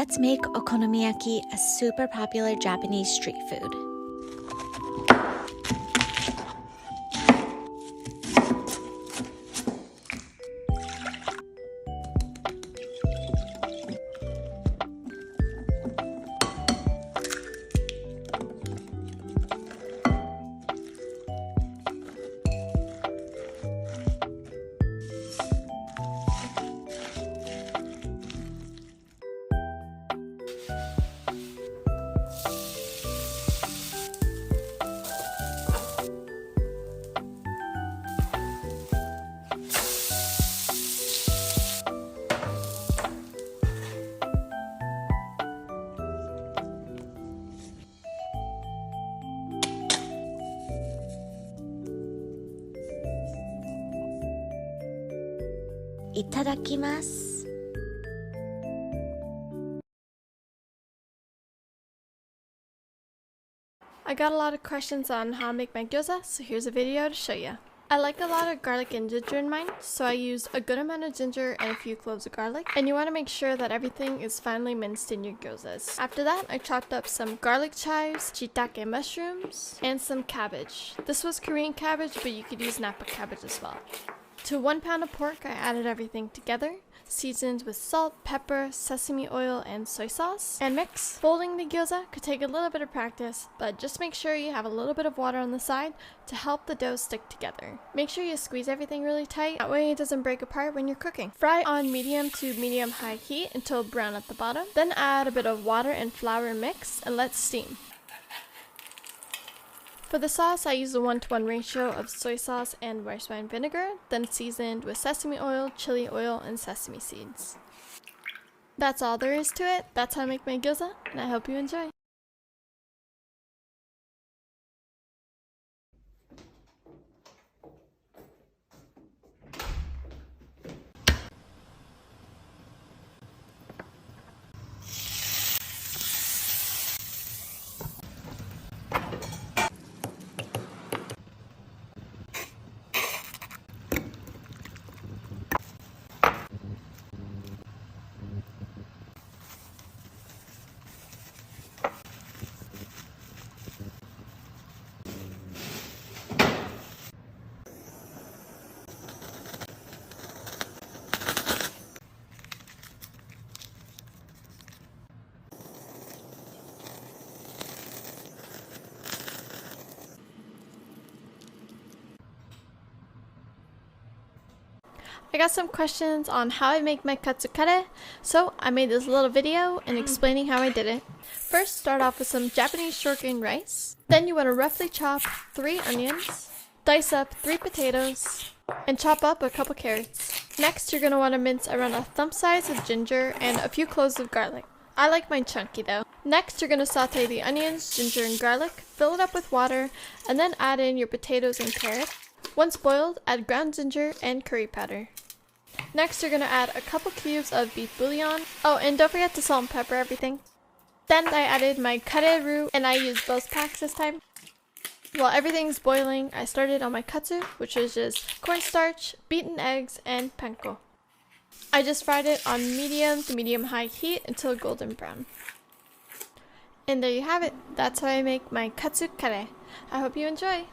Let's make okonomiyaki a super popular Japanese street food. Itadakimasu. I got a lot of questions on how I make my gyoza, so here's a video to show you. I like a lot of garlic and ginger in mine, so I used a good amount of ginger and a few cloves of garlic. And you want to make sure that everything is finely minced in your gyozas. After that, I chopped up some garlic chives, shiitake mushrooms, and some cabbage. This was Korean cabbage, but you could use Napa cabbage as well. To 1 pound of pork, I added everything together, seasoned with salt, pepper, sesame oil, and soy sauce, and mix. Folding the gyoza could take a little bit of practice, but just make sure you have a little bit of water on the side to help the dough stick together. Make sure you squeeze everything really tight, that way it doesn't break apart when you're cooking. Fry on medium to medium-high heat until brown at the bottom, then add a bit of water and flour mix and let steam. For the sauce, I used a 1-to-1 ratio of soy sauce and rice wine vinegar, then seasoned with sesame oil, chili oil, and sesame seeds. That's all there is to it. That's how I make my gyoza, and I hope you enjoy. I got some questions on how I make my katsukare, so I made this little video and explaining how I did it. First, start off with some Japanese short grain rice. Then you want to roughly chop 3 onions, dice up 3 potatoes, and chop up a couple carrots. Next, you're going to want to mince around a thumb size of ginger and a few cloves of garlic. I like mine chunky though. Next, you're going to saute the onions, ginger, and garlic, fill it up with water, and then add in your potatoes and carrots. Once boiled, add ground ginger and curry powder. Next, you're going to add a couple cubes of beef bouillon. Oh, and don't forget to salt and pepper everything. Then I added my kare roux, and I used both packs this time. While everything's boiling, I started on my katsu, which was just cornstarch, beaten eggs, and panko. I just fried it on medium to medium-high heat until golden brown. And there you have it. That's how I make my katsu kare. I hope you enjoy.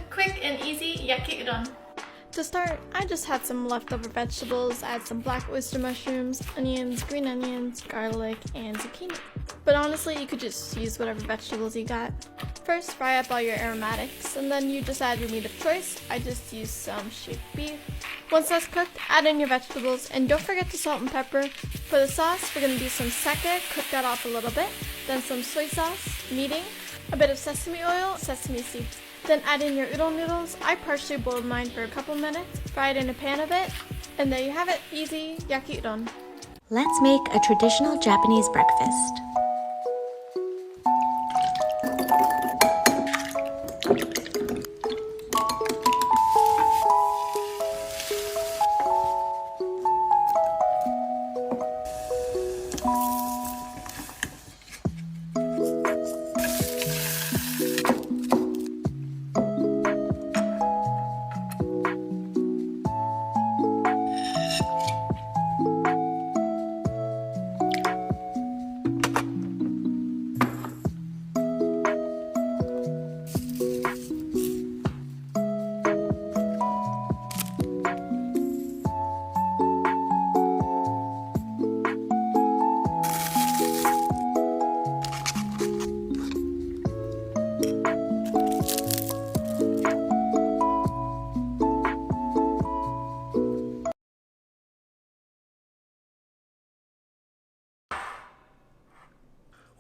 Quick and easy yaki udon. To start, I just had some leftover vegetables. I had some black oyster mushrooms, onions, green onions, garlic, and zucchini. But honestly, you could just use whatever vegetables you got. First, fry up all your aromatics, and then you just add your meat of choice. I just used some shaved beef. Once that's cooked, add in your vegetables, and don't forget to salt and pepper. For the sauce, we're going to do some sake, cook that off a little bit, then some soy sauce, kneading, a bit of sesame oil, sesame seeds. Then add in your udon noodles. I partially boiled mine for a couple minutes, fry it in a pan a bit, and there you have it, easy yaki udon. Let's make a traditional Japanese breakfast.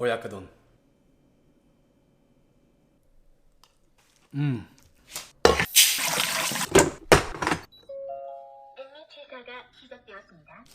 오야카돈. 행위치사가 시작되었습니다.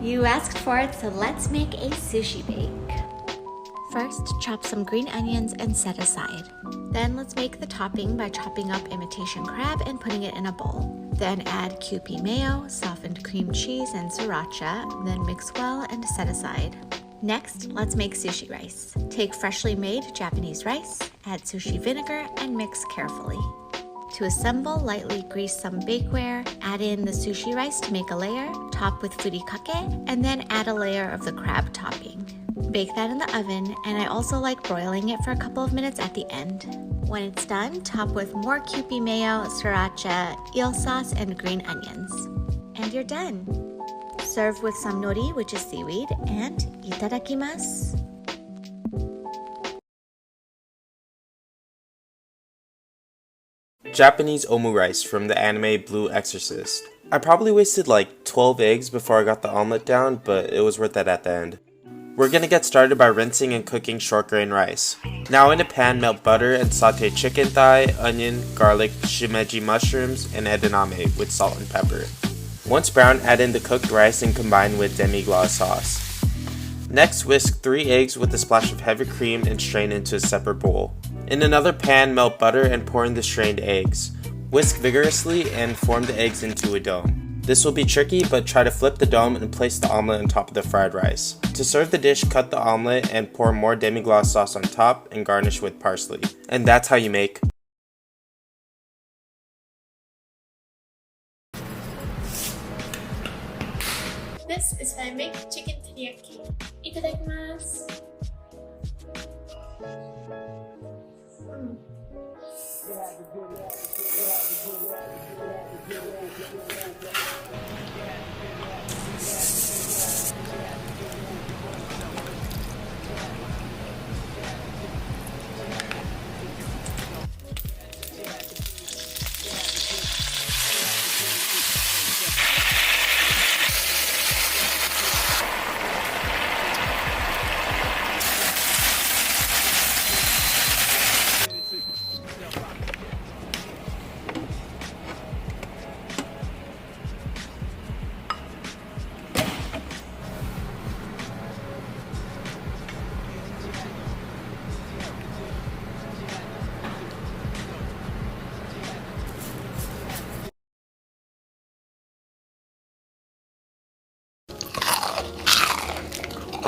You asked for it, so let's make a sushi bake. First, chop some green onions and set aside. Then let's make the topping by chopping up imitation crab and putting it in a bowl. Then add Kewpie mayo, softened cream cheese, and sriracha, then mix well and set aside. Next, let's make sushi rice. Take freshly made Japanese rice, add sushi vinegar, and mix carefully. To assemble, lightly grease some bakeware, add in the sushi rice to make a layer, top with furikake, and then add a layer of the crab topping. Bake that in the oven, and I also like broiling it for a couple of minutes at the end. When it's done, top with more Kewpie mayo, sriracha, eel sauce, and green onions. And you're done. Serve with some nori, which is seaweed, and itadakimasu. Japanese omu rice from the anime Blue Exorcist. I probably wasted like 12 eggs before I got the omelet down, but it was worth it at the end. We're gonna get started by rinsing and cooking short grain rice. Now in a pan, melt butter and saute chicken thigh, onion, garlic, shimeji mushrooms, and edamame with salt and pepper. Once brown, add in the cooked rice and combine with demi-glace sauce. Next, whisk 3 eggs with a splash of heavy cream and strain into a separate bowl. In another pan, melt butter and pour in the strained eggs. Whisk vigorously and form the eggs into a dome. This will be tricky, but try to flip the dome and place the omelet on top of the fried rice. To serve the dish, cut the omelet and pour more demi-glace sauce on top and garnish with parsley. And that's how you make This is how I make chicken teriyaki. Itadakimasu.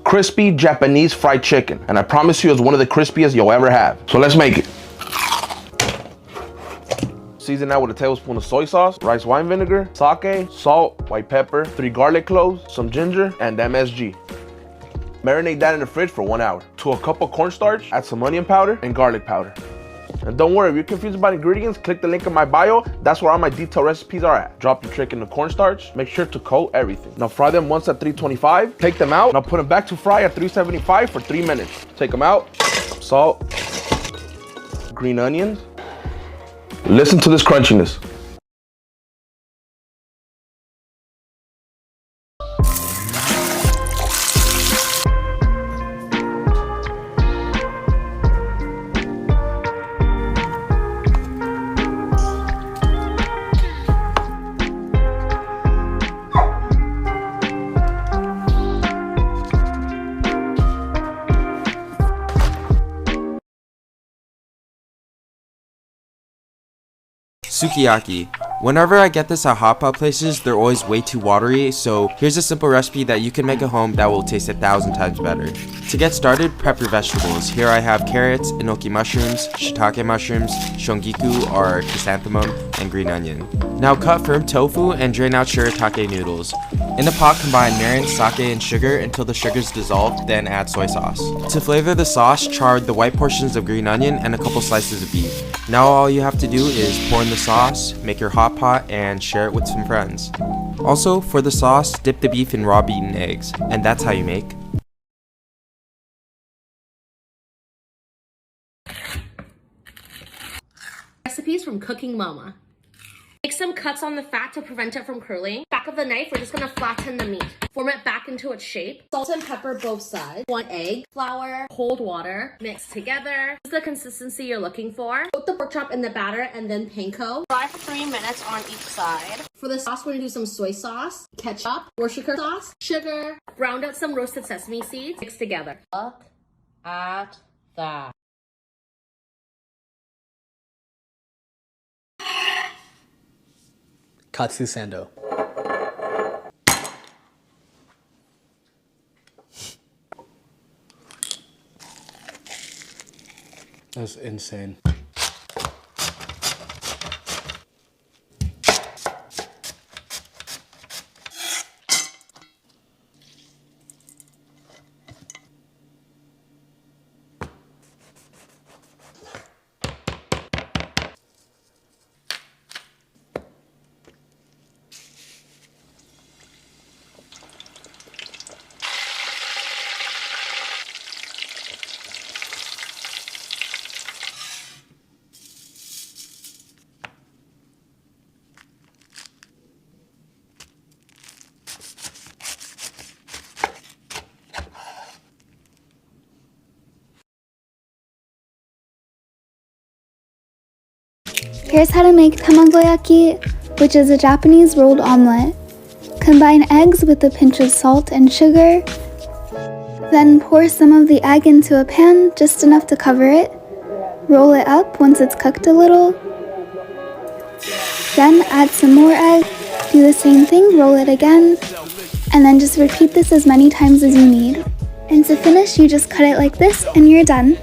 crispy Japanese fried chicken. And I promise you it's one of the crispiest you'll ever have. So let's make it. Season that with a tablespoon of soy sauce, rice wine vinegar, sake, salt, white pepper, 3 garlic cloves, some ginger, and MSG. Marinate that in the fridge for 1 hour. To a cup of cornstarch, add some onion powder and garlic powder. And don't worry, if you're confused about ingredients, click the link in my bio. That's where all my detailed recipes are at. Drop your trick in the cornstarch. Make sure to coat everything. Now fry them once at 325. Take them out. Now put them back to fry at 375 for 3 minutes. Take them out. Salt. Green onions. Listen to this crunchiness. Sukiyaki. Whenever I get this at hot pot places, they're always way too watery, so here's a simple recipe that you can make at home that will taste 1,000 times better. To get started, prep your vegetables. Here I have carrots, enoki mushrooms, shiitake mushrooms, shongiku or chrysanthemum, and green onion. Now cut firm tofu and drain out shiratake noodles. In a pot, combine mirin, sake, and sugar until the sugar's dissolved, then add soy sauce. To flavor the sauce, char the white portions of green onion and a couple slices of beef. Now all you have to do is pour in the sauce, make your hot pot, and share it with some friends. Also, for the sauce, dip the beef in raw beaten eggs, and that's how you make Recipes from Cooking Mama. Make some cuts on the fat to prevent it from curling. Back of the knife, we're just gonna flatten the meat. Form it back into its shape. Salt and pepper both sides. 1 egg, flour, cold water, mix together. This is the consistency you're looking for. Coat the pork chop in the batter and then panko. Fry for 3 minutes on each side. For the sauce, we're gonna do some soy sauce, ketchup, Worcestershire sauce, sugar, ground out some roasted sesame seeds, mix together. Look at that. Katsu Sando. That's insane. Here's how to make tamagoyaki, which is a Japanese rolled omelet. Combine eggs with a pinch of salt and sugar. Then pour some of the egg into a pan, just enough to cover it. Roll it up once it's cooked a little. Then add some more egg, do the same thing, roll it again, and then just repeat this as many times as you need. And to finish, you just cut it like this and you're done.